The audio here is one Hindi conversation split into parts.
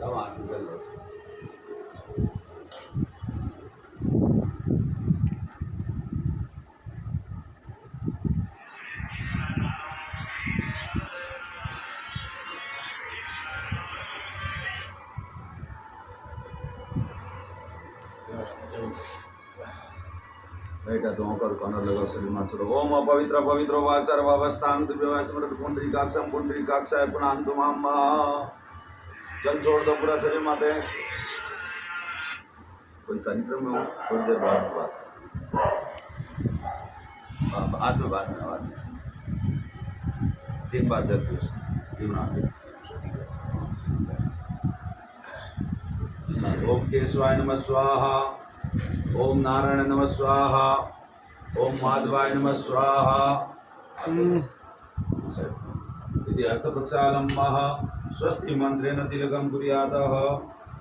तब आदमी कर लो बेटा तो कर कनर लगा शरीर में चलो ओम अपवित्र पवित्र वा सर्वावस्थांग दिव्य स्मृत पुंडरीकाक्षम पुंडरीकाक्षाय पुनांतु मामा जल छोड़ दो पूरा शरीर माते कोई कार्यक्रम में हो थोड़ी देर बाद बाद में 3 बार जल पीस जीवन ओम केशवाय नमः स्वाहा ओम नारायण नमः स्वाहा ओम माधवाय नमः स्वाहा इति हस्तप्रक्षालम्बः स्वस्ति मंत्रेण तिलकं कुर्यातः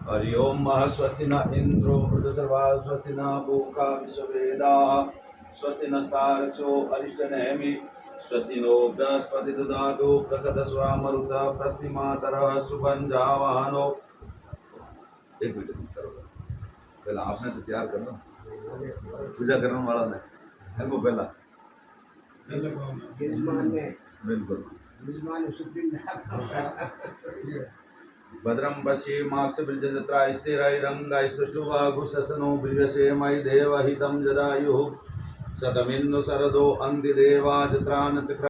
हरि ओम मः स्वस्ति न इंद्रो मृतसर्वा स्वस्ति न पूषा विश्ववेदाः स्वस्ति नस्तारक्षो अरिष्टनेमि स्वस्ति नो बृहस्पति ददातु प्रकटस्वामरुतः प्रस्तिमातरः सुपञ्चावहनो। एक मिनट करो पहला आपने तो तैयार करना पूजा करने वाला ने हमको पहला बिल्कुल भद्रम पश्येमाक्ष ब्रजत्रा स्थिरैरङ्गैस्तुष्टुवागुशस्तनो ब्रियसेमयि देवहितं जदायुः शतमिन्नु शरदो अन्तिदेवा जत्रान चक्र